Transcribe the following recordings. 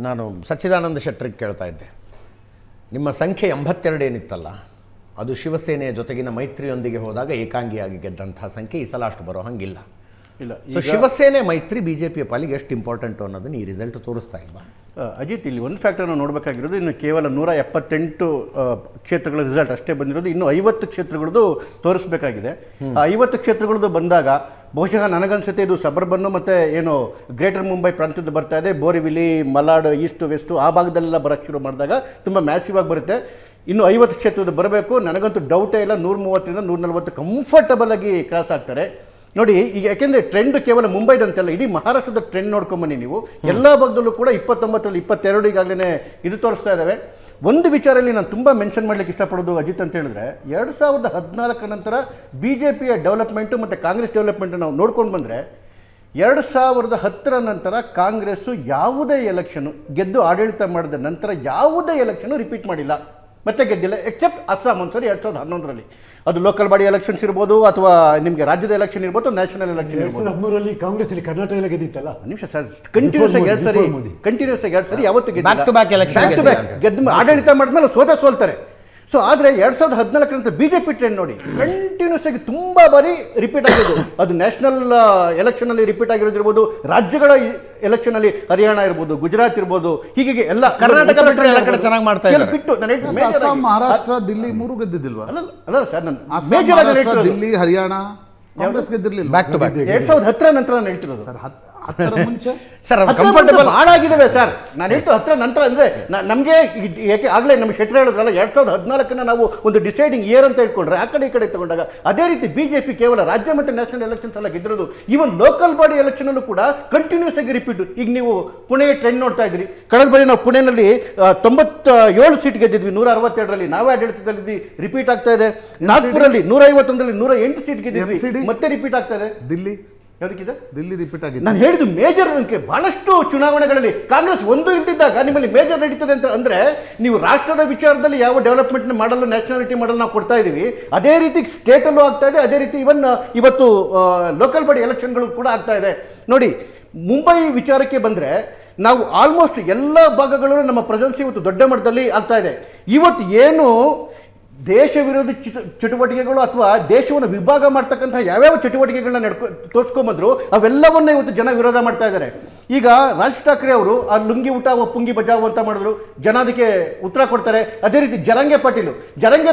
ನಾನು ಸಚ್ಚಿದಾನಂದ ಶೆಟ್ಟರಿಗೆ ಕೇಳ್ತಾ ಇದ್ದೆ, ನಿಮ್ಮ ಸಂಖ್ಯೆ 82 ಏನಿತ್ತಲ್ಲ, ಅದು ಶಿವಸೇನೆಯ ಜೊತೆಗಿನ ಮೈತ್ರಿಯೊಂದಿಗೆ ಹೋದಾಗ ಏಕಾಂಗಿಯಾಗಿ ಗೆದ್ದಂತಹ ಸಂಖ್ಯೆ. ಈ ಸಲ ಅಷ್ಟು ಬರೋ ಹಂಗಿಲ್ಲ. ಸೊ ಶಿವಸೇನೆ ಮೈತ್ರಿ ಬಿಜೆಪಿಯ ಪಾಲಿಗೆ ಎಷ್ಟು ಇಂಪಾರ್ಟೆಂಟ್ ಅನ್ನೋದನ್ನ ಈ ರಿಸಲ್ಟ್ ತೋರಿಸ್ತಾ ಇಲ್ವಾ? ಅಜಿತ್, ಇಲ್ಲಿ ಒಂದು ಫ್ಯಾಕ್ಟರ್ ನಾವು ನೋಡಬೇಕಾಗಿರೋದು, ಇನ್ನು ಕೇವಲ 178 ಕ್ಷೇತ್ರಗಳ ರಿಸಲ್ಟ್ ಅಷ್ಟೇ ಬಂದಿರೋದು. ಇನ್ನು 50 ಕ್ಷೇತ್ರಗಳದ್ದು ತೋರಿಸಬೇಕಾಗಿದೆ. ಆ 50 ಕ್ಷೇತ್ರಗಳದ್ದು ಬಂದಾಗ ಬಹುಶಃ ನನಗನ್ಸುತ್ತೆ ಇದು ಸಬರ್ಬನ್ನು ಮತ್ತು ಏನು ಗ್ರೇಟರ್ ಮುಂಬೈ ಪ್ರಾಂತ್ಯದ ಬರ್ತಾ ಇದೆ, ಬೋರಿವಿಲಿ, ಮಲಾಡ್, ಈಸ್ಟ್ ವೆಸ್ಟು ಆ ಭಾಗದಲ್ಲೆಲ್ಲ ಬರೋಕ್ಕೆ ಶುರು ಮಾಡಿದಾಗ ತುಂಬ ಮ್ಯಾಸಿವ್ ಆಗಿ ಬರುತ್ತೆ. ಇನ್ನು 50 ಕ್ಷೇತ್ರದ ಬರಬೇಕು. ನನಗಂತೂ ಡೌಟೇ ಇಲ್ಲ, 130ರಿಂದ 140 ಕಂಫರ್ಟಬಲ್ ಆಗಿ ಕ್ರಾಸ್ ಆಗ್ತಾರೆ. ನೋಡಿ, ಈಗ ಯಾಕೆಂದರೆ ಟ್ರೆಂಡ್ ಕೇವಲ ಮುಂಬೈದಂತೆಲ್ಲ, ಇಡೀ ಮಹಾರಾಷ್ಟ್ರದ ಟ್ರೆಂಡ್ ನೋಡ್ಕೊಂಬನ್ನಿ ನೀವು. ಎಲ್ಲ ಭಾಗದಲ್ಲೂ ಕೂಡ 29ರಲ್ಲಿ 22 ಈಗಾಗಲೇ ಇದು ತೋರಿಸ್ತಾ ಇದ್ದಾವೆ. ಒಂದು ವಿಚಾರದಲ್ಲಿ ನಾನು ತುಂಬ ಮೆನ್ಷನ್ ಮಾಡಲಿಕ್ಕೆ ಇಷ್ಟಪಡೋದು ಅಜಿತ್ ಅಂತ ಹೇಳಿದ್ರೆ, 2014 ನಂತರ ಬಿ ಜೆ ಪಿಯ ಡೆವಲಪ್ಮೆಂಟು ಮತ್ತು ಕಾಂಗ್ರೆಸ್ ಡೆವಲಪ್ಮೆಂಟು ನಾವು ನೋಡ್ಕೊಂಡು ಬಂದರೆ, 2010 ನಂತರ ಕಾಂಗ್ರೆಸ್ಸು ಯಾವುದೇ ಎಲೆಕ್ಷನು ಗೆದ್ದು ಆಡಳಿತ ಮಾಡಿದ ನಂತರ ಯಾವುದೇ ಎಲೆಕ್ಷನು ರಿಪೀಟ್ ಮಾಡಿಲ್ಲ, ಮತ್ತೆ ಗೆದ್ದಿಲ್ಲ. ಎಕ್ಸೆಪ್ಟ್ ಅಸ್ಸಾಂ ಒಂದ್ಸರಿ 2011ರಲ್ಲಿ. ಅದು ಲೋಕಲ್ ಬಾಡಿ ಎಲೆಕ್ಷನ್ಸ್ ಇರ್ಬೋದು, ಅಥವಾ ನಿಮಗೆ ರಾಜ್ಯದ ಎಲೆಕ್ಷನ್ ಇರ್ಬೋದು, ನ್ಯಾಷನಲ್ ಎಲೆಕ್ಷನ್ ಇರ್ಬೋದು. 2013ರಲ್ಲಿ ಕಾಂಗ್ರೆಸ್ ಇಲ್ಲಿ ಕರ್ನಾಟಕ ಎಲ್ಲ ಗೆದ್ದಿತ್ತಲ್ಲ. ನಿಮಿಷ ಸರ್, ಕಂಟಿನ್ಯೂಸ್ ಆಗಿ 2 ಸರಿ ಯಾವತ್ತು ಗೆದ್ದು ಆಡಳಿತ ಮಾಡಿದ್ಮೇಲೆ ಸೋಲ್ತಾರೆ. ಸೊ ಆದರೆ 2014 ನಂತರ ಬಿಜೆಪಿ ಟ್ರೆಂಡ್ ನೋಡಿ, ಕಂಟಿನ್ಯೂಸ್ ಆಗಿ ತುಂಬ ಬಾರಿ ರಿಪೀಟ್ ಆಗಿರೋದು. ಅದು ನ್ಯಾಷನಲ್ ಎಲೆಕ್ಷನಲ್ಲಿ ರಿಪೀಟ್ ಆಗಿರೋದಿರ್ಬೋದು, ರಾಜ್ಯಗಳ ಎಲೆಕ್ಷನಲ್ಲಿ ಹರಿಯಾಣ ಇರ್ಬೋದು, ಗುಜರಾತ್ ಇರ್ಬೋದು, ಹೀಗೆ ಎಲ್ಲ. ಕರ್ನಾಟಕ ಬಿಟ್ಟರೆ ಎಲ್ಲ ಕಡೆ ಚೆನ್ನಾಗಿ ಮಾಡ್ತಾ ಇದ್ದಾರೆ. ಬಿಟ್ಟು ಅಸ್ಸಾಂ, ಮಹಾರಾಷ್ಟ್ರ, ದಿಲ್ಲಿ 3 ಗೆದ್ದಿದ್ದಿಲ್ವಾ? ಅಲ್ಲ ಸರ್, ನಾನು ಮಹಾರಾಷ್ಟ್ರ, ದಿಲ್ಲಿ, ಹರಿಯಾಣ ಕಾಂಗ್ರೆಸ್ ಗೆದ್ದಿರ್ಲಿಲ್ಲ. ಬ್ಯಾಕ್ ಟು ಬ್ಯಾಕ್ 2010 ನಂತರ ನಾನು ಹೇಳ್ತಿರೋದು ಸರ್. 10 ಮುಂಚೆ ಸರ್ ಕಂಫರ್ಟಬಲ್ ಹಾಳಾಗಿದ್ದಾವೆ ಸರ್. ನಾನು ಹೇಳ್ತು 10 ನಂತರ ಅಂದರೆ ನಮಗೆ ಯಾಕೆ ಆಗಲೇ ನಮ್ಮ ಶೆಟ್ಟರ್ ಹೇಳಿದ್ರಲ್ಲ, 2014 ನಾವು ಒಂದು ಡಿಸೈಡಿಂಗ್ ಇಯರ್ ಅಂತ ಹೇಳ್ಕೊಂಡ್ರೆ ಆ ಕಡೆ ಈ ಕಡೆ ತಗೊಂಡಾಗ, ಅದೇ ರೀತಿ ಬಿಜೆಪಿ ಕೇವಲ ರಾಜ್ಯ ಮತ್ತು ನ್ಯಾಷನಲ್ ಎಲೆಕ್ಷನ್ಸ್ ಎಲ್ಲ ಗೆದ್ದಿರೋದು. ಈವನ್ ಲೋಕಲ್ ಬಾಡಿ ಎಲೆಕ್ಷನಲ್ಲೂ ಕೂಡ ಕಂಟಿನ್ಯೂಸ್ ಆಗಿ ರಿಪೀಟ್. ಈಗ ನೀವು ಪುಣೆ ಟ್ರೆಂಡ್ ನೋಡ್ತಾ ಇದ್ರಿ. ಕಳೆದ ಬಾರಿ ನಾವು ಪುಣೆನಲ್ಲಿ 97 ಸೀಟ್ ಗೆದ್ದಿದ್ವಿ 162ರಲ್ಲಿ, ನಾವೇ ಆಡಳಿತದಲ್ಲಿ ರಿಪೀಟ್ ಆಗ್ತಾ ಇದೆ. ನಾಗ್ಪುರಲ್ಲಿ 151ರಲ್ಲಿ 108 ಸೀಟ್ ಗೆದ್ದಿದ್ವಿ, ಮತ್ತೆ ರಿಪೀಟ್ ಆಗ್ತಾ ಇದೆ. ದಿಲ್ಲಿ ಯಾವುದಕ್ಕಿದೆ? ದಿಲ್ಲಿ ರಿಪೀಟ್ ಆಗಿದೆ. ನಾನು ಹೇಳಿದ್ದು ಮೇಜರ್ ಅಂಕೆ. ಬಹಳಷ್ಟು ಚುನಾವಣೆಗಳಲ್ಲಿ ಕಾಂಗ್ರೆಸ್ ಒಂದು ಇಲ್ದಿದ್ದಾಗ ನಿಮ್ಮಲ್ಲಿ ಮೇಜರ್ ನಡೀತದೆ ಅಂತ ಅಂದರೆ, ನೀವು ರಾಷ್ಟ್ರದ ವಿಚಾರದಲ್ಲಿ ಯಾವ ಡೆವಲಪ್ಮೆಂಟ್ ಮಾಡಲು, ನ್ಯಾಷನಾಲಿಟಿ ಮಾಡಲು ನಾವು ಕೊಡ್ತಾ ಇದ್ದೀವಿ, ಅದೇ ರೀತಿ ಸ್ಟೇಟಲ್ಲೂ ಆಗ್ತಾ ಇದೆ. ಅದೇ ರೀತಿ ಇವತ್ತು ಲೋಕಲ್ ಬಾಡಿ ಎಲೆಕ್ಷನ್ಗಳು ಕೂಡ ಆಗ್ತಾ ಇದೆ. ನೋಡಿ, ಮುಂಬೈ ವಿಚಾರಕ್ಕೆ ಬಂದರೆ ನಾವು ಆಲ್ಮೋಸ್ಟ್ ಎಲ್ಲ ಭಾಗಗಳಲ್ಲೂ ನಮ್ಮ ಪ್ರೆಸೆನ್ಸ್ ಇವತ್ತು ದೊಡ್ಡ ಮಟ್ಟದಲ್ಲಿ ಆಗ್ತಾ ಇದೆ. ಇವತ್ತು ಏನು ದೇಶ ವಿರೋಧಿ ಚಟುವಟಿಕೆಗಳು ಅಥವಾ ದೇಶವನ್ನು ವಿಭಾಗ ಮಾಡ್ತಕ್ಕಂಥ ಯಾವ್ಯಾವ ಚಟುವಟಿಕೆಗಳನ್ನ ತೋರಿಸ್ಕೊಂಬಂದ್ರು, ಅವೆಲ್ಲವನ್ನ ಇವತ್ತು ಜನ ವಿರೋಧ ಮಾಡ್ತಾ ಇದ್ದಾರೆ. ಈಗ ರಾಜ್ ಠಾಕ್ರೆ ಅವರು ಆ ಲುಂಗಿ ಊಟ ಪುಂಗಿ ಬಚಾವ್ ಅಂತ ಮಾಡಿದ್ರು, ಜನ ಅದಕ್ಕೆ ಉತ್ತರ ಕೊಡ್ತಾರೆ. ಅದೇ ರೀತಿ ಜರಂಗೆ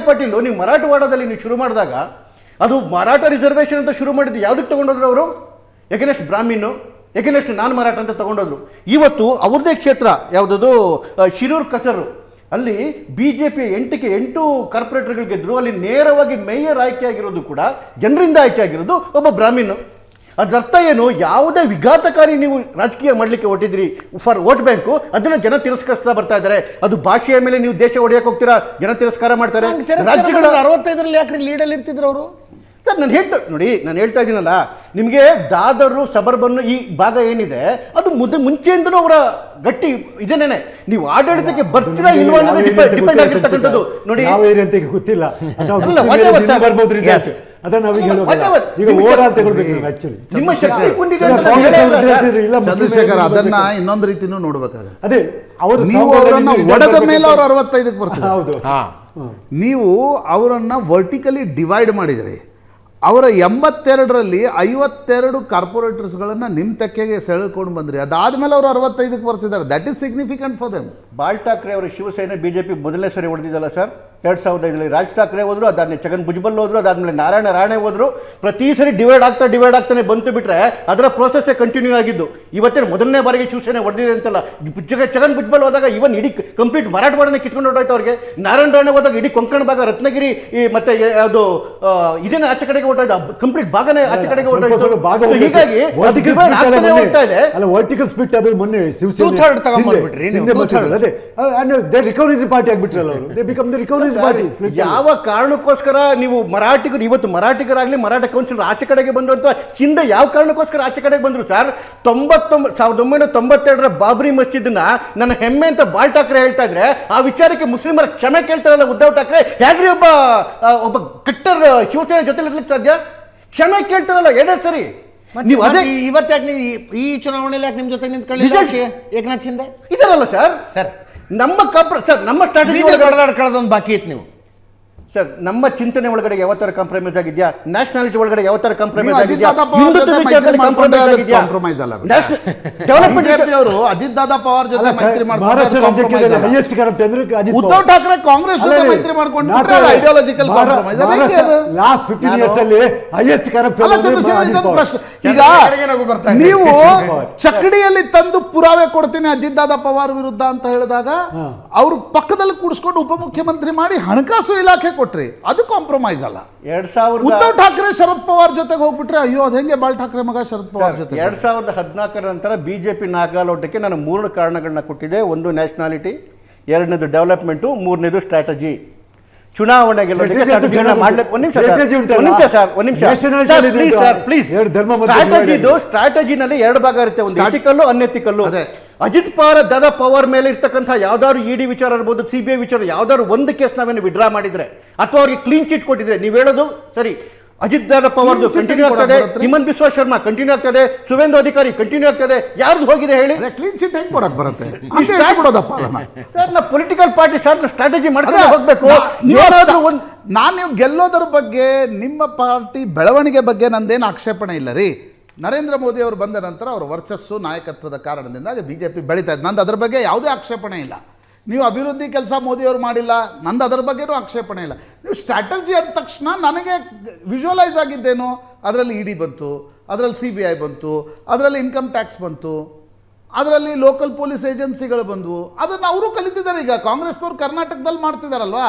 ಪಾಟೀಲು ನೀವು ಮರಾಠವಾಡದಲ್ಲಿ ನೀವು ಶುರು ಮಾಡಿದಾಗ, ಅದು ಮರಾಠ ರಿಸರ್ವೇಷನ್ ಅಂತ ಶುರು ಮಾಡಿದ್ದು ಯಾವುದಕ್ಕೆ ತಗೊಂಡೋದ್ರು ಅವರು? ಎಗನೆಸ್ಟ್ ಬ್ರಾಹ್ಮಿನ್ನು, ಎಗನೆಸ್ಟ್ ನಾನ್ ಮರಾಠ ಅಂತ ತಗೊಂಡೋದ್ರು. ಇವತ್ತು ಅವ್ರದ್ದೇ ಕ್ಷೇತ್ರ ಯಾವುದದು ಶಿರೂರ್ ಕಸರು, ಅಲ್ಲಿ ಬಿಜೆಪಿ 8 ಕಾರ್ಪೊರೇಟರ್ಗಳು ಗೆದ್ರು. ಅಲ್ಲಿ ನೇರವಾಗಿ ಮೇಯರ್ ಆಯ್ಕೆ ಆಗಿರೋದು ಕೂಡ ಜನರಿಂದ ಆಯ್ಕೆ ಆಗಿರೋದು ಒಬ್ಬ ಬ್ರಾಹ್ಮಿನ್. ಅದರ್ಥ ಏನು? ಯಾವುದೇ ವಿಘಾತಕಾರಿ ನೀವು ರಾಜಕೀಯ ಮಾಡಲಿಕ್ಕೆ ಹೊಟ್ಟಿದ್ರಿ ಫಾರ್ ವೋಟ್ ಬ್ಯಾಂಕು, ಅದನ್ನ ಜನ ತಿರಸ್ಕರಿಸ್ತಾ ಬರ್ತಾ ಇದ್ದಾರೆ. ಅದು ಭಾಷೆಯ ಮೇಲೆ ನೀವು ದೇಶ ಹೊಡೆಯಕ್ಕೆ ಹೋಗ್ತೀರಾ, ಜನ ತಿರಸ್ಕಾರ ಮಾಡ್ತಾರೆ. ರಾಜ್ಯಗಳ 65ರಲ್ಲಿ ಯಾಕ್ರಿ ಲೀಡಲ್ಲಿ ಇರ್ತಿದ್ರು ಅವರು? ಸರ್, ನಾನು ಹೇಳ್ತಾ ಇದ್ದೀನಲ್ಲ, ನಿಮಗೆ ದಾದರು, ಸಬರ್ಬನ್ನು ಈ ಭಾಗ ಏನಿದೆ, ಅದು ಮುಂಚೆಯಿಂದಲೂ ಅವರ ಗಟ್ಟಿ ಇದೇನೇನೆ. ನೀವು ಆಡಳಿತಕ್ಕೆ ಬರ್ತೀರಾ ಇಲ್ವಾ ಅನ್ನೋದು ಡಿಪೆಂಡ್ ಆಗಿರ್ತಕ್ಕಂಥದ್ದು. ನೋಡಿ, ಗೊತ್ತಿಲ್ಲ ನಿಮ್ಮ ಶಕ್ತಿ ಕುಂದಿದೆ. ಚಂದ್ರಶೇಖರ್, ಅದನ್ನ ಇನ್ನೊಂದು ರೀತಿನೂ ನೋಡ್ಬೇಕಾಗುತ್ತೆ. ಅದೇ ನೀವು ಅವರನ್ನ ಒಡೆದ ಮೇಲೆ ಅವ್ರು 65ಕ್ಕೆ ಬರ್ತಾರೆ. ಹೌದು. ನೀವು ಅವರನ್ನ ವರ್ಟಿಕಲಿ ಡಿವೈಡ್ ಮಾಡಿದ್ರಿ. ಅವರ 82ರಲ್ಲಿ 52 ಕಾರ್ಪೊರೇಟರ್ಸ್ಗಳನ್ನು ನಿಮ್ಮ ತೆಕ್ಕೆಗೆ ಸೆಳೆದುಕೊಂಡು ಬಂದ್ರಿ. ಅದಾದ್ಮೇಲೆ ಅವರು 65ಕ್ಕೆ ಬರ್ತಿದ್ದಾರೆ. That is significant for them. Ball Thackeray ಅವರು ಶಿವಸೇನೆ ಬಿಜೆಪಿ ಮೊದಲನೇ ಸರಿ ಹೊಡೆದಿದ್ದಲ್ಲ ಸರ್ 2005ರಲ್ಲಿ. ರಾಜ್ ಠಾಕ್ರೆ ಹೋದ್ರು, ಅದಾದ್ಮೇಲೆ ಛಗನ್ ಭುಜಬಲ್ ಹೋದ್ರು, ಅದಾದ್ಮೇಲೆ ನಾರಾಯಣ ರಾಣೆ ಹೋದ್ರು. ಪ್ರತಿ ಸರಿ ಡಿವೈಡ್ ಆಗ್ತಾನೆ ಬಂತು ಬಿಟ್ರೆ ಅದರ ಪ್ರೋಸೆಸ್ ಕಂಟಿನ್ಯೂ ಆಗಿದ್ದು. ಇವತ್ತೇನು ಮೊದಲನೇ ಬಾರಿಗೆ ಶಿವಸೇನೆ ಹೊಡೆದಿದೆ ಅಂತಲ್ಲ. ಛಗನ್ ಭುಜಬಲ್ ಹೋದಾಗ ಇವನ್ ಇಡೀ ಕಂಪ್ಲೀಟ್ ಮರಾಠವಾಡನೆ ಕಿತ್ಕೊಂಡು ಹೊರಟಾಯ್ತು ಅವ್ರಿಗೆ. ನಾರಾಯಣ ರಾಣೆ ಹೋದಾಗ ಇಡೀ ಕೊಂಕಣ ಭಾಗ, ರತ್ನಗಿರಿ ಮತ್ತೆ ಅದು ಇದನ್ನ ಆಚೆ ಕಡೆಗೆ ಹೊರಟಾಯ್ತು, ಕಂಪ್ಲೀಟ್ ಭಾಗನೇ ಆಚೆ ಕಡೆಗೆ ಹೊರಟಾಯ್ತು. ಹೀಗಾಗಿ ಹೋಗ್ತಾ ಇದೆ. ಅಲ್ಲ, ವರ್ಟಿಕಲ್ ಸ್ಪ್ಲಿಟ್ ಅದು ಮೊನ್ನೆ ಶಿವಸೇನೆ ರಿಕವರಿ ಪಾರ್ಟಿ ಆಗ್ಬಿಟ್ರಲ್ಲ ಅವರು. They become the recovery party. ಯಾವ ಕಾರಣಕ್ಕೋಸ್ಕರ ನೀವು ಮರಾಠಿಗರು ಇವತ್ತು ಮರಾಠಿಗರಾಗ್ಲಿ, ಮರಾಠ ಕೌನ್ಸಿಲ್ ಆಚೆ ಕಡೆಗೆ ಬಂದು ಅಂತ ಹಿಂದೆ ಯಾವ ಕಾರಣಕ್ಕೋಸ್ಕರ ಆಚೆ ಕಡೆಗೆ ಬಂದ್ರು ಸರ್? 1992ರ ಬಾಬ್ರಿ ಮಸ್ಜಿದ್ನ ನನ್ನ ಹೆಮ್ಮೆ ಅಂತ ಬಾಲ್ ಠಾಕ್ರೆ ಹೇಳ್ತಾ ಇದ್ರೆ, ಆ ವಿಚಾರಕ್ಕೆ ಮುಸ್ಲಿಮರ ಕ್ಷಮೆ ಕೇಳ್ತಾರಲ್ಲ ಉದ್ಧವ್ ಠಾಕ್ರೆ. ಹೇಗ್ರಿ ಒಬ್ಬ ಕಟ್ಟರ್ ಶಿವಸೇನೆ ಜೊತೆ ಇರ್ಲಿಕ್ಕೆ ಸಾಧ್ಯ? ಕ್ಷಮೆ ಕೇಳ್ತಾರಲ್ಲ 2 ಸರಿ. ನೀವು ಅದೇ ಇವತ್ತಾಕೆ ನೀವು ಈ ಚುನಾವಣೆಯಲ್ಲಿ ಯಾಕೆ ನಿಮ್ಮ ಜೊತೆ ನಿಂತ್ಕೊಳ್ಳಿಲ್ಲ ಏಕನಾಥ್ ಶಿಂದೆ ಇದರಲ್ಲ ಸರ್ ಸರ್ ನಮ್ಮ ಸರ್ ನಮ್ಮ ಸ್ಟ್ರಾಟಜಿ ಕಳೆದೊಂದು ಬಾಕಿ ಇತ್ತು ನೀವು ಸರ್ ನಮ್ಮ ಚಿಂತನೆ ಒಳಗಡೆ ಯಾವ ತರ ಕಾಂಪ್ರಮೈಸ್ ಆಗಿದ್ಯಾ, ನ್ಯಾಷನಾಲಿಟಿ ಒಳಗಡೆ ಯಾವ ತರ ಕಾಂಪ್ರಮೈಸ್ ನೀವು ಆಗಿದ್ಯಾ, ಅಜಿತ್ ದಾದಾ ಪವಾರ್ ಹಿಂದುತ್ವ ಜೊತೆ ವಿಚಾರದಲ್ಲಿ ಮೈತ್ರಿ ಕಾಂಪ್ರಮೈಸ್ ಮಾಡ್ಕೊಂಡ್ರೆ ಆಗಿದ್ಯಾ, compromise ಅಲ್ಲ ಬಿಡಿ. ಡೆವಲಪ್ಮೆಂಟ್ ಬಿಜೆಪಿ ಅವರು ಅಜಿತ್ ದಾದಾ ಪವಾರ್ ಜೊತೆ ಮೈತ್ರಿ ಮಹಾರಾಷ್ಟ್ರ ಹೈಯೆಸ್ಟ್ ಕರಪ್ಟ್ ಅಂದ್ರೆ ಅಜಿತ್ ಉದ್ಧವ್ ಠಾಕ್ರೆ ಕಾಂಗ್ರೆಸ್ ಜೊತೆ ಮೈತ್ರಿ ಮಾಡ್ಕೊಂಡ್ರೆ ಐಡಿಯಾಲಜಿಕಲ್ ಕಾಂಪ್ರಮೈಸ್. ಲಾಸ್ಟ್ 15 years ಅಲ್ಲಿ ಹೈಯೆಸ್ಟ್ ಕರಪ್ಟ್ ಅಲ್ಲ ಚಂದ್ರಶೇಖರ್, ಇದೊಂದು ಪ್ರಶ್ನೆ. ಈಗ ಚಂದ್ರಶೇಖರ್ಗೆ ನಗು ಬರ್ತಾ ಇದೆ. ನೀವು ಚಕ್ಕಡಿಯಲ್ಲಿ ತಂದು ಪುರಾವೆ ಕೊಡ್ತೀನಿ ಅಜಿತ್ ದಾದಾ ಪವಾರ್ ವಿರುದ್ಧ ಅಂತ ಹೇಳಿದಾಗ ಅವ್ರು ಪಕ್ಕದಲ್ಲಿ ಕೂಡಿಸ್ಕೊಂಡು ಉಪಮುಖ್ಯಮಂತ್ರಿ ಮಾಡಿ ಹಣಕಾಸು ಇಲಾಖೆ ಕೊಟ್ರಿ, ಅದು ಕಾಂಪ್ರಮೈಸ್ ಅಲ್ಲ. 2000 ಉದ್ಧವ್ ಠಾಕ್ರೆ ಶರದ್ ಪವಾರ್ ಜೊತೆಗೆ ಹೋಗ್ಬಿಟ್ರೆ ಅಯ್ಯೋ ಅದ್ ಹೆಂಗೆ ಬಾಳ್ ಠಾಕ್ರೆ ಮಗ ಶರದ್ ಪವಾರ್ ಜೊತೆ 2014 ನಂತರ ಬಿಜೆಪಿ ನಾಗಾಲೋಟಕ್ಕೆ ನಾನು 3 ಕಾರಣಗಳನ್ನ ಕೊಟ್ಟಿದ್ದೆ. ಒಂದು ನ್ಯಾಷನಾಲಿಟಿ, ಎರಡನೇದು ಡೆವಲಪ್ಮೆಂಟು, ಮೂರನೇದು ಸ್ಟ್ರಾಟಜಿ. ಚುನಾವಣೆ ಸ್ಟ್ರಾಟಜಿನಲ್ಲಿ 2 ಭಾಗ ಇರುತ್ತೆ, ಒಂದು ಎಥಿಕಲ್ಲು ಅನ್ಎಥಿಕಲ್ಲು. ಅಜಿತ್ ದಾದಾ ಪವಾರ್ ಮೇಲೆ ಇರ್ತಕ್ಕಂಥ ಯಾವ್ದಾದ್ರು ಇಡಿ ವಿಚಾರ ಇರ್ಬೋದು, ಸಿಬಿಐ ವಿಚಾರ, ಯಾವ್ದಾದ್ರು ಒಂದು ಕೇಸ್ ನಾವೇನು ವಿಡ್ರಾ ಮಾಡಿದ್ರೆ ಅಥವಾ ಅವ್ರಿಗೆ ಕ್ಲೀನ್ ಚಿಟ್ ಕೊಟ್ಟಿದ್ರೆ, ನೀವು ಹೇಳೋದು ಸರಿ, ಅಜಿತ್ ದಾದಾ ಪವಾರ್ ಕಂಟಿನ್ಯೂ ಆಗ್ತದೆ, ಹಿಮಂತ್ ಬಿಸ್ವಾ ಶರ್ಮಾ ಕಂಟಿನ್ಯೂ ಆಗ್ತದೆ, ಸುವೇಂದು ಅಧಿಕಾರಿ ಕಂಟಿನ್ಯೂ ಆಗ್ತದೆ, ಯಾರ್ದು ಹೋಗಿದೆ ಹೇಳಿ? ಕ್ಲೀನ್ ಚಿಟ್ ಹೆಂಗ್ ಕೊಡಕ್ ಬರುತ್ತೆ ಸರ್? ನಾ ಪೊಲಿಟಿಕಲ್ ಪಾರ್ಟಿ ಸರ್, ಸ್ಟ್ರಾಟಜಿ ಮಾಡ್ಕೊಂಡು ಹೋಗ್ಬೇಕು. ನೀವು ಗೆಲ್ಲೋದ್ರ ಬಗ್ಗೆ, ನಿಮ್ಮ ಪಾರ್ಟಿ ಬೆಳವಣಿಗೆ ಬಗ್ಗೆ ನಂದೇನು ಆಕ್ಷೇಪಣೆ ಇಲ್ಲ ರೀ. ನರೇಂದ್ರ ಮೋದಿ ಅವರು ಬಂದ ನಂತರ ಅವರ ವರ್ಚಸ್ಸು ನಾಯಕತ್ವದ ಕಾರಣದಿಂದಾಗಿ ಬಿಜೆಪಿ ಬೆಳೀತಾ ಇದೆ. ನಂದು ಅದ್ರ ಬಗ್ಗೆ ಯಾವುದೇ ಆಕ್ಷೇಪಣೆ ಇಲ್ಲ. ನೀವು ಅಭಿವೃದ್ಧಿ ಕೆಲಸ ಮೋದಿಯವರು ಮಾಡಿಲ್ಲ, ನಂದು ಅದರ ಬಗ್ಗೆನೂ ಆಕ್ಷೇಪಣೆ ಇಲ್ಲ. ನೀವು ಸ್ಟ್ರಾಟಜಿ ಅಂದ ತಕ್ಷಣ ನನಗೆ ವಿಜುವಲೈಸ್ ಆಗಿದ್ದೇನು, ಅದರಲ್ಲಿ ಇಡಿ ಬಂತು, ಅದರಲ್ಲಿ CBI ಬಂತು, ಅದರಲ್ಲಿ ಇನ್ಕಮ್ ಟ್ಯಾಕ್ಸ್ ಬಂತು, ಅದರಲ್ಲಿ ಲೋಕಲ್ ಪೊಲೀಸ್ ಏಜೆನ್ಸಿಗಳು ಬಂದವು. ಅದನ್ನು ಅವರು ಕಲಿತಿದ್ದಾರೆ. ಈಗ ಕಾಂಗ್ರೆಸ್ನವ್ರು ಕರ್ನಾಟಕದಲ್ಲಿ ಮಾಡ್ತಿದ್ದಾರಲ್ವಾ,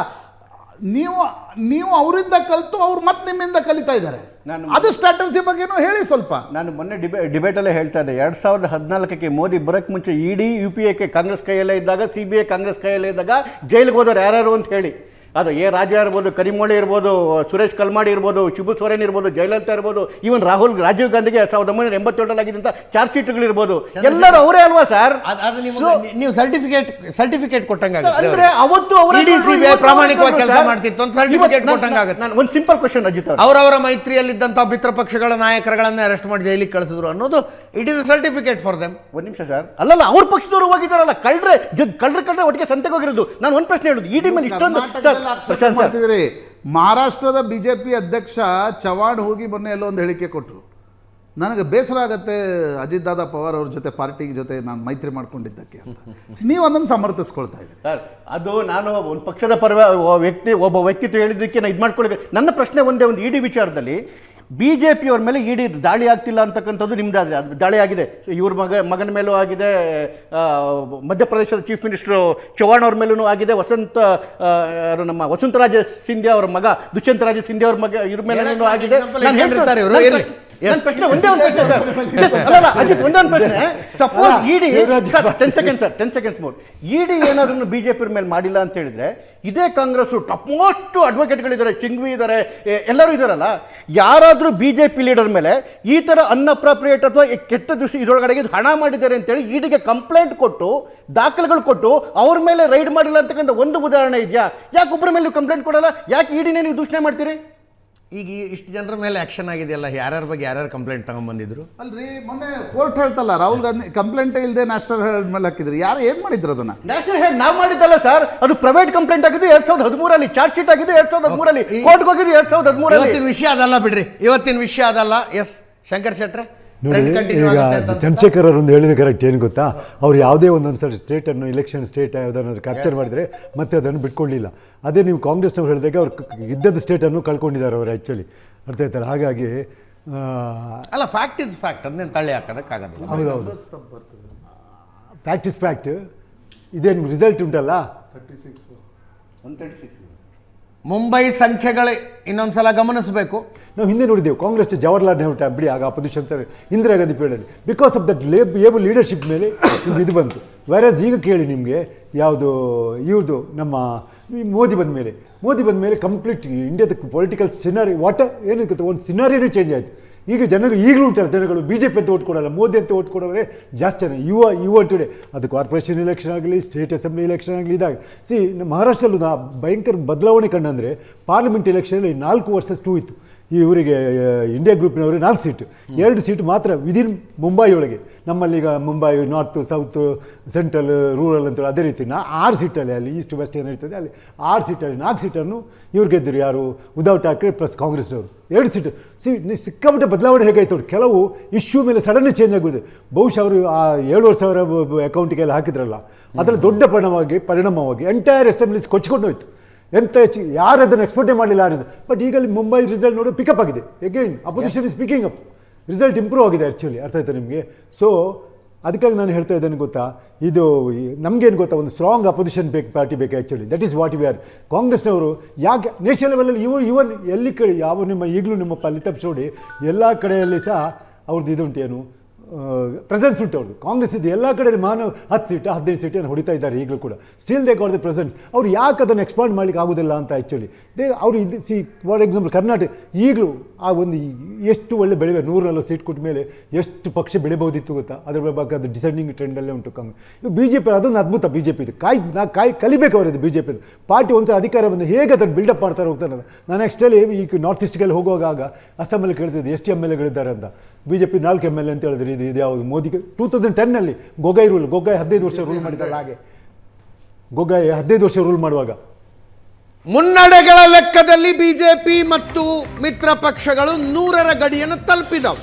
ನೀವು ಅವರಿಂದ ಕಲಿತು ಅವ್ರು ಮತ್ತೆ ನಿಮ್ಮಿಂದ ಕಲಿತಾ ಇದ್ದಾರೆ. ಅದು ಸ್ಟ್ರಾಟಜಿ ಬಗ್ಗೆನೂ ಹೇಳಿ ಸ್ವಲ್ಪ. ನಾನು ಮೊನ್ನೆ ಡಿಬೇಟಲ್ಲೇ ಹೇಳ್ತಾ ಇದ್ದೆ, 2014ಕ್ಕೆ ಮೋದಿ ಬರೋಕ್ಕೆ ಮುಂಚೆ ಇಡಿ UPA ಕಾಂಗ್ರೆಸ್ ಕೈಯಲ್ಲೇ ಇದ್ದಾಗ, CBI ಕಾಂಗ್ರೆಸ್ ಕೈಯಲ್ಲೇ ಇದ್ದಾಗ ಜೈಲಿಗೆ ಹೋದವ್ರು ಯಾರ್ಯಾರು ಅಂತ ಹೇಳಿ, ಅದು ರಾಜಾ ಇರ್ಬೋದು, ಕರಿಮೋಳಿ ಇರ್ಬೋದು, ಸುರೇಶ್ ಕಲ್ಮಾಡಿ ಇರ್ಬೋದು, ಶಿಬು ಸೊರೇನ್ ಇರ್ಬೋದು, ಜಯಲಲಿತಾ ಇರ್ಬೋದು, ಈವನ್ ರಾಜೀವ್ ಗಾಂಧಿಗೆ 1987 ಆಗಿದ್ದಂಥ ಚಾರ್ಜ್ ಶೀಟ್ಗಳಿರ್ಬೋದು, ಎಲ್ಲರೂ ಅವರೇ ಅಲ್ವಾ ಸರ್? ನೀವು ಸರ್ಟಿಫಿಕೇಟ್ ಅಂದ್ರೆ ಅವತ್ತು ಪ್ರಾಮಾಣಿಕವಾಗಿ ಕೆಲಸ ಮಾಡ್ತಿತ್ತು ಅಂತ ಸರ್ಟಿಫಿಕೇಟ್ ಕೊಟ್ಟಂಗಾಗುತ್ತೆ. ನಾನು ಒಂದು ಸಿಂಪಲ್ ಕ್ವಶನ್ ಅಜಿತ್, ಅವರವರ ಮೈತ್ರಿಯಲ್ಲಿದ್ದಂಥ ಮಿತ್ರ ಪಕ್ಷಗಳ ನಾಯಕರುಗಳನ್ನ ಅರೆಸ್ಟ್ ಮಾಡಿ ಜೈಲಿಗೆ ಕಳಿಸಿದ್ರು ಅನ್ನೋದು it is certificate for them. ಒಂದು ನಿಮಿಷ ಸರ್, ಅಲ್ಲಲ್ಲ ಅವ್ರ ಪಕ್ಷದವರು ಹೋಗಿದ್ದಾರಲ್ಲ, ಕಳ್ರೆ ಒಟ್ಟಿಗೆ ಸಂತೆಗೆ ಹೋಗಿರೋದು. ನಾನು ಒಂದು ಪ್ರಶ್ನೆ ಹೇಳುದು, ಇಡಿ ಮೇಲೆ ಇಷ್ಟೊಂದು ಮಾಡ್ತಿದ್ರಿ. ಮಹಾರಾಷ್ಟ್ರದ ಬಿಜೆಪಿ ಅಧ್ಯಕ್ಷ ಚವಾಣ್ ಹೋಗಿ ಮೊನ್ನೆ ಎಲ್ಲೋ ಒಂದು ಹೇಳಿಕೆ ಕೊಟ್ಟರು, ನನಗೆ ಬೇಸರ ಆಗತ್ತೆ ಅಜಿತ್ ದಾದಾ ಪವಾರ್ ಅವ್ರ ಜೊತೆ ಪಾರ್ಟಿ ಜೊತೆ ನಾನು ಮೈತ್ರಿ ಮಾಡ್ಕೊಂಡಿದ್ದಕ್ಕೆ ಅಂತ. ನೀವು ಅದನ್ನು ಸಮರ್ಥಿಸ್ಕೊಳ್ತಾ ಇದ್ದೀರಿ ಸರ್. ಅದು ನಾನು ಒಂದು ಪಕ್ಷದ ಒಬ್ಬ ವ್ಯಕ್ತಿತ್ವ ಹೇಳಿದ್ದಕ್ಕೆ ನಾನು ಇದು ಮಾಡ್ಕೊಳ್ಳಿ. ನನ್ನ ಪ್ರಶ್ನೆ ಒಂದೇ, ಒಂದು ಇಡಿ ವಿಚಾರದಲ್ಲಿ ಬಿಜೆಪಿಯವ್ರ ಮೇಲೆ ಇಡಿ ದಾಳಿ ಆಗ್ತಿಲ್ಲ ಅಂತಕ್ಕಂಥದ್ದು ನಿಮ್ದಾದ್ರೆ, ಅದು ದಾಳಿ ಆಗಿದೆ. ಇವ್ರ ಮಗನ ಮೇಲೂ ಆಗಿದೆ, ಮಧ್ಯಪ್ರದೇಶದ ಚೀಫ್ ಮಿನಿಸ್ಟರ್ ಚೌಹಾಣ್ ಅವ್ರ ಮೇಲೂ ಆಗಿದೆ, ನಮ್ಮ ವಸುಂಧರಾಜ ಸಿಂಧ್ಯಾ ಅವ್ರ ಮಗ ದುಷ್ಯಂತ್ ರಾಜ ಸಿಂಧ್ಯಾ ಅವ್ರ ಮಗ ಇವ್ರ ಮೇಲೂ ಆಗಿದೆ. ನನ್ನ ಪ್ರಶ್ನೆ ಒಂದೇ ಒಂದು ಪ್ರಶ್ನೆ ಸರ್, ಅಲ್ಲ ಅಜಿತ್, ಒಂದೇ ಒಂದು ಪ್ರಶ್ನೆ. ಸಪೋಸ್ ಇಡಿ 10 seconds ಮೋರ್, ಇಡಿ ಏನಾದ್ರೂ ಬಿಜೆಪಿ ಮೇಲೆ ಮಾಡಿಲ್ಲ ಅಂತ ಹೇಳಿದ್ರೆ, ಇದೇ ಕಾಂಗ್ರೆಸ್ ಟಾಪ್ ಮೋಸ್ಟ್ ಅಡ್ವೊಕೇಟ್ಗಳಿದ್ದಾರೆ, ಚಿಂಗ್ವಿ ಇದ್ದಾರೆ, ಎಲ್ಲರೂ ಇದ್ದಾರಲ್ಲ, ಯಾರಾದರೂ ಬಿಜೆಪಿ ಲೀಡರ್ ಮೇಲೆ ಈ ಥರ ಅನ್ಅಪ್ರಾಪ್ರಿಯೇಟ್ ಅಥವಾ ಕೆಟ್ಟ ದೃಷ್ಟಿ ಇದರೊಳಗಡೆ ಹಣ ಮಾಡಿದ್ದಾರೆ ಅಂತೇಳಿ ಇಡಿಗೆ ಕಂಪ್ಲೇಂಟ್ ಕೊಟ್ಟು, ದಾಖಲೆಗಳು ಕೊಟ್ಟು ಅವ್ರ ಮೇಲೆ ರೈಡ್ ಮಾಡಿಲ್ಲ ಅಂತಕ್ಕಂಥ ಒಂದು ಉದಾಹರಣೆ ಇದೆಯಾ? ಯಾಕೆ ಒಬ್ಬರ ಮೇಲೆ ನೀವು ಕಂಪ್ಲೇಂಟ್ ಕೊಡಲ್ಲ? ಯಾಕೆ ಇಡಿನೇ ನೀವು ದೂಷಣೆ ಮಾಡ್ತೀರಿ? ಈಗ ಇಷ್ಟು ಜನರ ಮೇಲೆ ಆಕ್ಷನ್ ಆಗಿದೆಯಲ್ಲ, ಯಾರ್ಯಾರ ಬಗ್ಗೆ ಯಾರ್ಯಾರು ಕಂಪ್ಲೇಂಟ್ ತಗೊಂಡ್ಬಂದಿದ್ರು ಅಲ್ರಿ? ಮೊನ್ನೆ ಕೋರ್ಟ್ ಹೇಳ್ತಲ್ಲ, ರಾಹುಲ್ ಗಾಂಧಿ ಕಂಪ್ಲೇಂಟ್ ಇಲ್ಲದೆ ನ್ಯಾಷನಲ್ ಹೆಡ್ ಮೇಲೆ ಹಾಕಿದ್ರಿ. ಯಾರು ಏನ್ ಮಾಡಿದ್ರು ಅದನ್ನ? ನ್ಯಾಷನಲ್ ಹೆಡ್ ನಾವು ಮಾಡಿದ್ದಲ್ಲ ಸರ್, ಅದು ಪ್ರೈವೇಟ್ ಕಂಪ್ಲೇಂಟ್ ಆಗಿದ್ದು 2013 ಚಾರ್ಜ್ ಶೀಟ್ ಆಗಿದ್ದು 2013 ಕೋರ್ಟ್ಗೆ ಹೋಗಿದ್ದು 2013. ಇವತ್ತಿನ ವಿಷಯ ಅದಲ್ಲ ಬಿಡ್ರಿ, ಇವತ್ತಿನ ವಿಷಯ ಅದಲ್ಲ. ಎಸ್ ಶಂಕರ್ ಶೆಟ್ರೆ, ನೋಡಿ, ಈಗ ಚಂದ್ರಶೇಖರ್ ಅವರು ಒಂದು ಹೇಳಿದ ಕರೆಕ್ಟ್. ಏನು ಗೊತ್ತಾ, ಅವ್ರು ಯಾವುದೇ ಒಂದೊಂದು ಸರಿ ಸ್ಟೇಟನ್ನು ಎಲೆಕ್ಷನ್ ಸ್ಟೇಟ್ ಯಾವುದನ್ನು ಕ್ಯಾಪ್ಚರ್ ಮಾಡಿದರೆ ಮತ್ತೆ ಅದನ್ನು ಬಿಟ್ಕೊಳ್ಳಿಲ್ಲ. ಅದೇ ನೀವು ಕಾಂಗ್ರೆಸ್ನವ್ರು ಹೇಳಿದಾಗ ಅವ್ರು ಇದ್ದದ್ದು ಸ್ಟೇಟನ್ನು ಕಳ್ಕೊಂಡಿದ್ದಾರೆ ಅವರು ಆ್ಯಕ್ಚುಲಿ. ಅರ್ಥ ಆಯ್ತಲ್ಲ? ಹಾಗಾಗಿ ಅಲ್ಲ, ಫ್ಯಾಕ್ಟ್ ಇಸ್ ಫ್ಯಾಕ್ಟ್, ಅದನ್ನೇನು ತಳ್ಳಿ ಹಾಕೋದಕ್ಕಾಗೋದಿಲ್ಲ. ಹೌದೌದು, ಫ್ಯಾಕ್ಟ್ ಇಸ್ ಫ್ಯಾಕ್ಟ್. ಇದೇನು ರಿಸಲ್ಟ್ ಉಂಟಲ್ಲ, 136 ಮುಂಬೈ ಸಂಖ್ಯೆಗಳೇ ಇನ್ನೊಂದ್ಸಲ ಗಮನಿಸಬೇಕು. ನಾವು ಹಿಂದೆ ನೋಡಿದ್ದೇವೆ ಕಾಂಗ್ರೆಸ್ ಜವಾಹರ್ಲಾಲ್ ನೆಹರು ಬಿಡಿ, ಆಗ ಅಪೋಸಿಷನ್ ಸರ್ ಇಂದಿರಾ ಗಾಂಧಿ ಪೀರಿಯಡಲ್ಲಿ because of that able leadership ಮೇಲೆ ಇದು ಬಂತು. ವ್ಯಾರಸ್ ಈಗ ಕೇಳಿ ನಿಮಗೆ ಯಾವುದು ಇವ್ರದ್ದು ನಮ್ಮ ಮೋದಿ ಬಂದ ಮೇಲೆ ಕಂಪ್ಲೀಟ್ ಇಂಡಿಯಾದ ಪೊಲಿಟಿಕಲ್ ಸಿನಾರಿ ಏನಕ್ಕೆ ಒಂದು ಸಿನಾರಿನೇ ಚೇಂಜ್ ಆಯಿತು. ಈಗ ಜನರು ಈಗಲೂ ಉಂಟಲ್ಲ, ಜನಗಳು BJP ಅಂತ ಓಟ್ ಕೊಡೋಲ್ಲ, ಮೋದಿ ಅಂತ ಓಟ್ ಕೊಡೋರೆ ಜಾಸ್ತಿ ಜನ. ಯುವ ಟುಡೇ ಅದು ಕಾರ್ಪೊರೇಷನ್ ಎಲೆಕ್ಷನ್ ಆಗಲಿ, ಸ್ಟೇಟ್ ಅಸೆಂಬ್ಲಿ ಎಲೆಕ್ಷನ್ ಆಗಲಿ, ಇದಾಗಿ ನಮ್ಮ ಮಹಾರಾಷ್ಟ್ರಲ್ಲೂ ಭಯಂಕರ ಬದಲಾವಣೆ ಕಂಡಂದರೆ ಪಾರ್ಲಿಮೆಂಟ್ ಎಲೆಕ್ಷನಲ್ಲಿ 4 versus 2 ಇತ್ತು. ಇವರಿಗೆ ಇಂಡಿಯಾ ಗ್ರೂಪಿನವರು 4 ಸೀಟು, 2 ಸೀಟು ಮಾತ್ರ ವಿದಿನ್ ಮುಂಬೈ ಒಳಗೆ. ನಮ್ಮಲ್ಲಿ ಈಗ Mumbai north south central rural ಅಂತ ಅದೇ ರೀತಿ 6 ಸೀಟಲ್ಲಿ, ಅಲ್ಲಿ ಈಸ್ಟ್ ವೆಸ್ಟ್ ಏನಿರ್ತದೆ ಅಲ್ಲಿ 6 ಸೀಟಲ್ಲಿ 4 ಸೀಟನ್ನು ಇವ್ರು ಗೆದ್ದರು. ಯಾರು? ಉದ್ಧವ್ ಠಾಕ್ರೆ ಪ್ಲಸ್ ಕಾಂಗ್ರೆಸ್ನವರು 2 ಸೀಟು. ಸಿಕ್ಕಾಪಟ್ಟೆ ಬದಲಾವಣೆ ಹೇಗಾಯ್ತು ನೋಡಿ. ಕೆಲವು ಇಶ್ಯೂ ಮೇಲೆ ಸಡನ್ಲಿ ಚೇಂಜ್ ಆಗೋದು. ಬಹುಶಃ ಅವರು ಆ 7,500 ಅಕೌಂಟಿಗೆಲ್ಲ ಹಾಕಿದ್ರಲ್ಲ, ಅದರ ದೊಡ್ಡ ಪರಿಣಾಮವಾಗಿ ಎಂಟೈರ್ ಅಸೆಂಬ್ಲೀಸ್ ಕೊಚ್ಕೊಂಡು ಹೋಯ್ತು. ಎಂತ ಯಾರು ಅದನ್ನು ಎಕ್ಸ್ಪೆಕ್ಟೇ ಮಾಡಲಿಲ್ಲ ಆ ರಿಸಲ್ಟ್. ಬಟ್ ಈಗ ಮುಂಬೈ ರಿಸಲ್ಟ್ ನೋಡಿ ಪಿಕಪ್ ಆಗಿದೆ. Again opposition is picking up, result improve ಆಗಿದೆ ಆ್ಯಕ್ಚುಲಿ. ಅರ್ಥ ಆಯ್ತಾ ನಿಮಗೆ? ಸೊ ಅದಕ್ಕಾಗಿ ನಾನು ಹೇಳ್ತಾ ಇದ್ದೇನೆ ಗೊತ್ತಾ, ಇದು ನಮಗೇನು ಗೊತ್ತಾ, ಒಂದು ಸ್ಟ್ರಾಂಗ್ ಅಪೋಸಿಷನ್ ಪಾರ್ಟಿ ಬೇಕು actually. That is what we are. ಕಾಂಗ್ರೆಸ್ನವರು ಯಾಕೆ ನೇಷನಲ್ ಲೆವೆಲಲ್ಲಿ ಇವನ್ ಎಲ್ಲಿ ಕಡೆ ಯಾವ ಈಗಲೂ ನಿಮ್ಮ ಫಲಿತಾಂಶ ನೋಡಿ ಎಲ್ಲ ಕಡೆಯಲ್ಲಿ ಸಹ ಅವ್ರದ್ದು ಇದುಂಟು, ಏನು ಪ್ರೆಸೆನ್ಸ್ ಉಂಟು ಅವ್ರದ್ದು. ಕಾಂಗ್ರೆಸ್ ಇದು ಎಲ್ಲ ಕಡೆಯಲ್ಲಿ 10 ಸೀಟು 15 ಸೀಟನ್ನು ಹೊಡಿತಾ ಇದ್ದಾರೆ ಈಗಲೂ ಕೂಡ. Still they got the presence. ಅವ್ರು ಯಾಕೆ ಅದನ್ನು ಎಕ್ಸ್ಪಾಂಡ್ ಮಾಡಲಿಕ್ಕೆ ಆಗೋದಿಲ್ಲ ಅಂತ ಆ್ಯಕ್ಚುಲಿ ಅವರು ಇದು ಫಾರ್ ಎಕ್ಸಾಂಪಲ್ ಕರ್ನಾಟಕ ಈಗಲೂ ಆ ಒಂದು ಎಷ್ಟು ಒಳ್ಳೆ ಬೆಳೆವೆ 140 ಸೀಟ್ ಕೊಟ್ಟ ಮೇಲೆ ಎಷ್ಟು ಪಕ್ಷ ಬೆಳಿಬೋದಿತ್ತು ಗೊತ್ತಾ. ಅದರ ಬಗ್ಗೆ ಅದು ಡಿಸೈಡಿಂಗ್ ಟ್ರೆಂಡಲ್ಲೇ ಉಂಟು ಕಾಂಗ್ರೆಸ್. ಇದು BJP ಅದೊಂದು ಅದ್ಭುತ. BJP ಇದು ಕಲಿಬೇಕು ಅವರದ್ದು. BJP ಪಾರ್ಟಿ ಒಂದ್ಸಲ ಅಧಿಕಾರ ಬಂದು ಹೇಗೆ ಅದನ್ನು ಬಿಲ್ಡಪ್ ಮಾಡ್ತಾರೆ ಹೋಗ್ತಾರೆ. ನಾನು ಆ್ಯಕ್ಚುಲಿ ಈಗ ನಾರ್ತ್ ಈಸ್ಟ್ಗೆಲ್ಲ ಹೋಗುವಾಗ ಅಸ್ಸಾಮಲ್ಲಿ ಕೇಳ್ತಿದ್ದೆ ಎಷ್ಟು MLAಗಳಿದ್ದಾರೆ ಅಂತ. BJP 4 MLA ಅಂತ ಹೇಳಿದ್ರೆ ಇದು ಯಾವುದು ಮೋದಿ 2010ನಲ್ಲಿ ಗೊಗಾಯ್ 15 ವರ್ಷ ರೂಲ್ ಮಾಡಿದ್ದಲ್ಲ. ಹಾಗೆ ಗೊಗಾಯ್ 15 ವರ್ಷ ರೂಲ್ ಮಾಡುವಾಗ ಮುನ್ನಡೆಗಳ ಲೆಕ್ಕದಲ್ಲಿ ಬಿಜೆಪಿ ಮತ್ತು ಮಿತ್ರ ಪಕ್ಷಗಳು 100ರ ಗಡಿಯನ್ನು ತಲುಪಿದವು.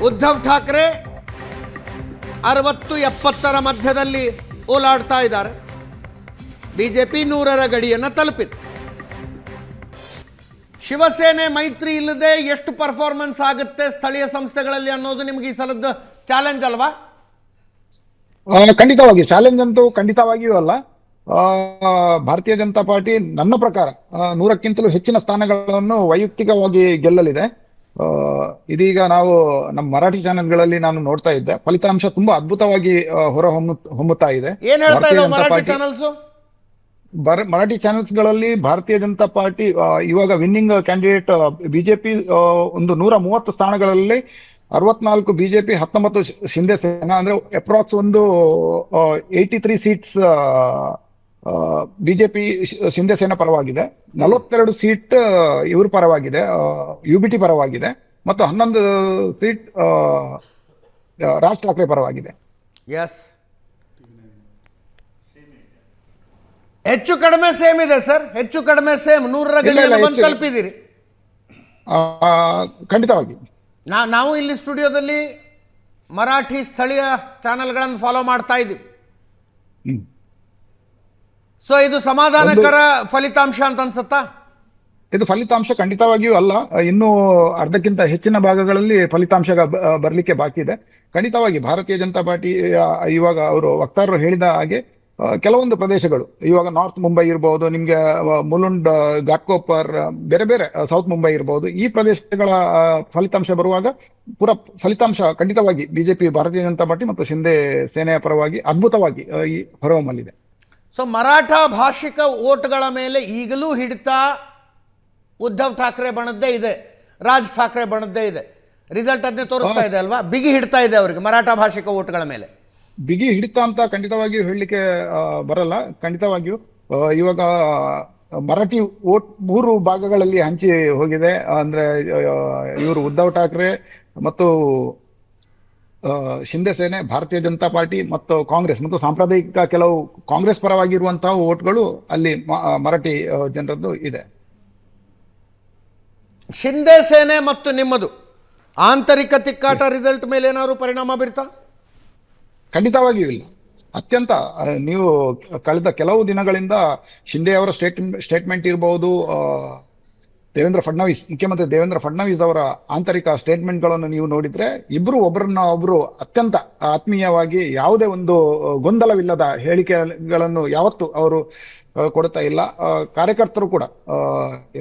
ಉದ್ಧವ್ ಠಾಕ್ರೆ 60-70ರ ಮಧ್ಯದಲ್ಲಿ ಓಲಾಡ್ತಾ ಇದ್ದಾರೆ. ಬಿಜೆಪಿ 100ರ ಗಡಿಯನ್ನು ತಲುಪಿದೆ. ಶಿವಸೇನೆ ಮೈತ್ರಿ ಇಲ್ಲದೆ ಎಷ್ಟು ಪರ್ಫಾರ್ಮೆನ್ಸ್ ಆಗುತ್ತೆ ಸ್ಥಳೀಯ ಸಂಸ್ಥೆಗಳಲ್ಲಿ ಅನ್ನೋದು ನಿಮಗೆ ಈ ಸಲದ ಚಾಲೆಂಜ್ ಅಲ್ವಾ? ಖಂಡಿತವಾಗಿ ಚಾಲೆಂಜ್ ಅಂತೂ ಖಂಡಿತವಾಗಿಯೂ ಅಲ್ಲ. ಭಾರತೀಯ ಜನತಾ ಪಾರ್ಟಿ ನನ್ನ ಪ್ರಕಾರ 100ಕ್ಕಿಂತಲೂ ಹೆಚ್ಚಿನ ಸ್ಥಾನಗಳನ್ನು ವೈಯಕ್ತಿಕವಾಗಿ ಗೆಲ್ಲಲಿದೆ. ಇದೀಗ ನಾವು ನಮ್ಮ ಮರಾಠಿ ಚಾನೆಲ್ಗಳಲ್ಲಿ ನಾನು ನೋಡ್ತಾ ಇದ್ದೆ, ಫಲಿತಾಂಶ ತುಂಬಾ ಅದ್ಭುತವಾಗಿ ಹೊಮ್ಮುತ್ತಾ ಇದೆ. ಏನ್ ಹೇಳ್ತಾ ಇದ್ದಾವೆ ಮರಾಠಿ ಚಾನೆಲ್ಸ್? ಮರಾಠಿ ಚಾನೆಲ್ಸ್ ಗಳಲ್ಲಿ ಭಾರತೀಯ ಜನತಾ ಪಾರ್ಟಿ ಇವಾಗ ವಿನ್ನಿಂಗ್ ಕ್ಯಾಂಡಿಡೇಟ್ ಬಿಜೆಪಿ ಒಂದು 130 ಸ್ಥಾನಗಳಲ್ಲಿ 64 ಬಿಜೆಪಿ, 19 ಶಿಂದೆ ಸೇನಾ, ಅಂದ್ರೆ ಅಪ್ರಾಕ್ಸ್ ಒಂದು 83 ಸೀಟ್ಸ್ ಬಿಜೆಪಿ ಶಿಂದೆ ಸೇನಾ ಪರವಾಗಿದೆ. 42 ಸೀಟ್ ಇವ್ರ ಪರವಾಗಿದೆ, UBT ಪರವಾಗಿದೆ, ಮತ್ತು 11 ಸೀಟ್ ರಾಜ್ ಠಾಕ್ರೆ ಪರವಾಗಿದೆ. ಎಸ್, ಹೆಚ್ಚು ಕಡಿಮೆ ಸೇಮ್ ಇದೆ ಸರ್. ಹೆಚ್ಚು ಕಡಿಮೆ ಸೇಮ್ 100ರ ಗಡಿಯನ್ನು ಬಂದು ತಲುಪಿದ್ದೀರಿ. ಖಂಡಿತವಾಗಿ ನಾವು ಇಲ್ಲಿ ಸ್ಟುಡಿಯೋದಲ್ಲಿ ಮರಾಠಿ ಸ್ಥಳೀಯ ಚಾನೆಲ್ಗಳನ್ನು ಫಾಲೋ ಮಾಡ್ತಾ ಇದ್ದೀವಿ. ಸೊ ಇದು ಸಮಾಧಾನಕರ ಫಲಿತಾಂಶ ಅಂತ ಅನ್ಸುತ್ತಾ? ಇದು ಫಲಿತಾಂಶ ಖಂಡಿತವಾಗಿಯೂ ಅಲ್ಲ. ಇನ್ನೂ ಅರ್ಧಕ್ಕಿಂತ ಹೆಚ್ಚಿನ ಭಾಗಗಳಲ್ಲಿ ಫಲಿತಾಂಶ ಬರಲಿಕ್ಕೆ ಬಾಕಿ ಇದೆ. ಖಂಡಿತವಾಗಿ ಭಾರತೀಯ ಜನತಾ ಪಾರ್ಟಿ ಇವಾಗ ಅವರು ವಕ್ತಾರರು ಹೇಳಿದ ಹಾಗೆ ಕೆಲವೊಂದು ಪ್ರದೇಶಗಳು, ಇವಾಗ ನಾರ್ತ್ ಮುಂಬೈ ಇರಬಹುದು, ನಿಮ್ಗೆ ಮುಲುಂಡ್, ಘಾಟ್ಕೋಪರ್, ಬೇರೆ ಬೇರೆ ಸೌತ್ ಮುಂಬೈ ಇರಬಹುದು, ಈ ಪ್ರದೇಶಗಳ ಫಲಿತಾಂಶ ಬರುವಾಗ ಪೂರ ಫಲಿತಾಂಶ ಖಂಡಿತವಾಗಿ ಬಿಜೆಪಿ, ಭಾರತೀಯ ಜನತಾ ಪಾರ್ಟಿ ಮತ್ತು ಶಿಂದೆ ಸೇನೆಯ ಪರವಾಗಿ ಅದ್ಭುತವಾಗಿ ಈ ಹೊರಹೊಮ್ಮಲಿದೆ. ಸೊ ಮರಾಠ ಭಾಷಿಕ ಓಟ್ಗಳ ಮೇಲೆ ಈಗಲೂ ಹಿಡಿತ ಉದ್ಧವ್ ಠಾಕ್ರೆ ಬಣದ್ದೇ ಇದೆ, ರಾಜ್ ಠಾಕ್ರೆ ಬಣದ್ದೇ ಇದೆ. ರಿಸಲ್ಟ್ ಅದನ್ನೇ ತೋರಿಸ್ತಾ ಇದೆ ಅಲ್ವಾ? ಬಿಗಿ ಹಿಡ್ತಾ ಇದೆ ಅವರಿಗೆ ಮರಾಠ ಭಾಷಿಕ ಓಟ್ಗಳ ಮೇಲೆ. ಬಿಗಿ ಹಿಡಿತ ಅಂತ ಖಂಡಿತವಾಗಿಯೂ ಹೇಳಲಿಕ್ಕೆ ಬರಲ್ಲ. ಖಂಡಿತವಾಗಿಯೂ ಇವಾಗ ಮರಾಠಿ ಓಟ್ 3 ಭಾಗಗಳಲ್ಲಿ ಹಂಚಿ ಹೋಗಿದೆ. ಅಂದ್ರೆ ಇವರು ಉದ್ಧವ್ ಠಾಕ್ರೆ ಮತ್ತು ಶಿಂದೆ ಸೇನೆ, ಭಾರತೀಯ ಜನತಾ ಪಾರ್ಟಿ ಮತ್ತು ಕಾಂಗ್ರೆಸ್, ಮತ್ತು ಸಾಂಪ್ರದಾಯಿಕ ಕೆಲವು ಕಾಂಗ್ರೆಸ್ ಪರವಾಗಿರುವಂತಹ ಓಟ್ಗಳು ಅಲ್ಲಿ ಮರಾಠಿ ಜನರದ್ದು ಇದೆ. ಶಿಂದೆ ಸೇನೆ ಮತ್ತು ನಿಮ್ಮದು ಆಂತರಿಕ ತಿಕ್ಕಾಟ ರಿಸಲ್ಟ್ ಮೇಲೆ ಏನಾದ್ರು ಪರಿಣಾಮ ಬೀರ್ತಾ? ಖಂಡಿತವಾಗಿಯೂ ಇಲ್ಲ. ಅತ್ಯಂತ ನೀವು ಕಳೆದ ಕೆಲವು ದಿನಗಳಿಂದ ಶಿಂದೆ ಅವರ ಸ್ಟೇಟ್ಮೆಂಟ್ ಇರಬಹುದು, ಮುಖ್ಯಮಂತ್ರಿ ದೇವೇಂದ್ರ ಫಡ್ನವೀಸ್ ಅವರ ಆಂತರಿಕ ಸ್ಟೇಟ್ಮೆಂಟ್ಗಳನ್ನು ನೀವು ನೋಡಿದ್ರೆ, ಇಬ್ರು ಒಬ್ಬರನ್ನ ಒಬ್ರು ಅತ್ಯಂತ ಆತ್ಮೀಯವಾಗಿ ಯಾವುದೇ ಒಂದು ಗೊಂದಲವಿಲ್ಲದ ಹೇಳಿಕೆಗಳನ್ನು ಯಾವತ್ತೂ ಅವರು ಕೊಡ್ತಾ ಇಲ್ಲ. ಕಾರ್ಯಕರ್ತರು ಕೂಡ,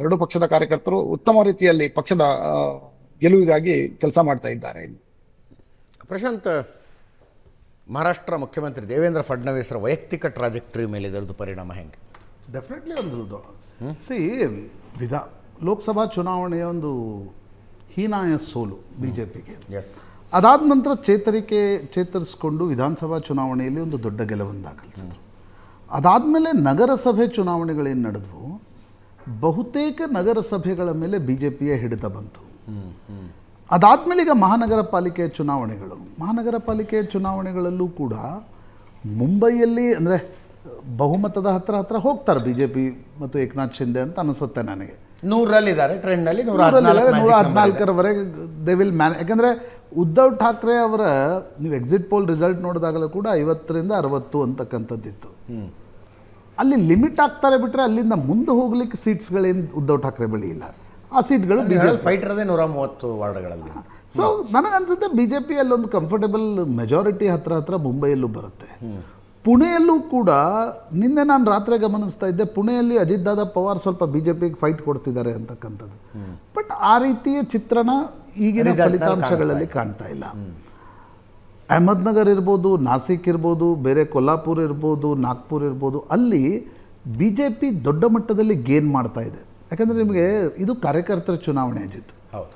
ಎರಡು ಪಕ್ಷದ ಕಾರ್ಯಕರ್ತರು ಉತ್ತಮ ರೀತಿಯಲ್ಲಿ ಪಕ್ಷದ ಗೆಲುವಿಗಾಗಿ ಕೆಲಸ ಮಾಡ್ತಾ ಇದ್ದಾರೆ. ಪ್ರಶಾಂತ್, ಮಹಾರಾಷ್ಟ್ರ ಮುಖ್ಯಮಂತ್ರಿ ದೇವೇಂದ್ರ ಫಡ್ನವೀಸ್ರ ವೈಯಕ್ತಿಕ ಟ್ರಾಜೆಕ್ಟರಿ ಮೇಲೆ ಇದರದ್ದು ಪರಿಣಾಮ ಹೆಂಗೆ? ಡೆಫಿನೆಟ್ಲಿ ಒಂದು ಲೋಕಸಭಾ ಚುನಾವಣೆಯ ಒಂದು ಹೀನಾಯ ಸೋಲು ಬಿಜೆಪಿಗೆ. ಎಸ್. ಅದಾದ ನಂತರ ಚೇತರಿಸಿಕೊಂಡು ವಿಧಾನಸಭಾ ಚುನಾವಣೆಯಲ್ಲಿ ಒಂದು ದೊಡ್ಡ ಗೆಲುವನ್ನು ದಾಖಲಿಸಿದ್ರು. ಅದಾದಮೇಲೆ ನಗರಸಭೆ ಚುನಾವಣೆಗಳೇನು ನಡೆದವು, ಬಹುತೇಕ ನಗರಸಭೆಗಳ ಮೇಲೆ ಬಿ ಜೆ ಪಿಯ ಹಿಡಿತ ಬಂತು. ಅದಾದಮೇಲೆ ಈಗ ಮಹಾನಗರ ಪಾಲಿಕೆಯ ಚುನಾವಣೆಗಳಲ್ಲೂ ಕೂಡ ಮುಂಬೈಯಲ್ಲಿ ಅಂದರೆ ಬಹುಮತದ ಹತ್ರ ಹೋಗ್ತಾರೆ ಬಿ ಜೆ ಪಿ ಮತ್ತು ಏಕನಾಥ್ ಶಿಂದೆ ಅಂತ ಅನಿಸುತ್ತೆ ನನಗೆ. 100ರಲ್ಲಿದ್ದಾರೆ ಟ್ರೆಂಡ್ನಲ್ಲಿ, 114ರವರೆಗೆ ದೇ ವಿಲ್ ಯಾಕಂದರೆ ಉದ್ಧವ್ ಠಾಕ್ರೆ ಅವರ ನೀವು ಎಕ್ಸಿಟ್ ಪೋಲ್ ರಿಸಲ್ಟ್ ನೋಡಿದಾಗಲೂ ಕೂಡ 50ರಿಂದ 60 ಅಂತಕ್ಕಂಥದ್ದಿತ್ತು. ಅಲ್ಲಿ ಲಿಮಿಟ್ ಆಗ್ತಾರೆ ಬಿಟ್ಟರೆ ಅಲ್ಲಿಂದ ಮುಂದೆ ಹೋಗ್ಲಿಕ್ಕೆ ಸೀಟ್ಸ್ಗಳೇನು ಉದ್ಧವ್ ಠಾಕ್ರೆ ಬಳಿ ಇಲ್ಲ. ಆ ಸೀಟ್ಗಳು ಫೈಟರ್ದೇ 130 ವಾರ್ಡ್ಗಳಲ್ಲಿ. ಸೊ ನನಗನ್ಸುತ್ತೆ ಬಿ ಜೆ ಪಿ ಅಲ್ಲೊಂದು ಕಂಫರ್ಟೇಬಲ್ ಮೆಜಾರಿಟಿ ಹತ್ರ ಮುಂಬೈಯಲ್ಲೂ ಬರುತ್ತೆ. ಪುಣೆಯಲ್ಲೂ ಕೂಡ ನಿನ್ನೆ ನಾನು ರಾತ್ರಿ ಗಮನಿಸ್ತಾ ಇದ್ದೆ, ಪುಣೆಯಲ್ಲಿ ಅಜಿತ್ ದಾದಾ ಪವಾರ್ ಸ್ವಲ್ಪ ಬಿ ಜೆ ಪಿಗೆ ಫೈಟ್ ಕೊಡ್ತಿದ್ದಾರೆ ಅಂತಕ್ಕಂಥದ್ದು. ಬಟ್ ಆ ರೀತಿಯ ಚಿತ್ರಣ ಈಗಿನ ಫಲಿತಾಂಶಗಳಲ್ಲಿ ಕಾಣ್ತಾ ಇಲ್ಲ. ಅಹಮದ್ನಗರ್ ಇರ್ಬೋದು, ನಾಸಿಕ್ ಇರ್ಬೋದು, ಬೇರೆ ಕೊಲ್ಹಾಪುರ್ ಇರ್ಬೋದು, ನಾಗ್ಪುರ್ ಇರ್ಬೋದು, ಅಲ್ಲಿ ಬಿ ಜೆ ಪಿ ದೊಡ್ಡ ಮಟ್ಟದಲ್ಲಿ ಗೇನ್ ಮಾಡ್ತಾ ಇದೆ. ಯಾಕಂದರೆ ನಿಮಗೆ ಇದು ಕಾರ್ಯಕರ್ತರ ಚುನಾವಣೆ ಅಜಿತ್.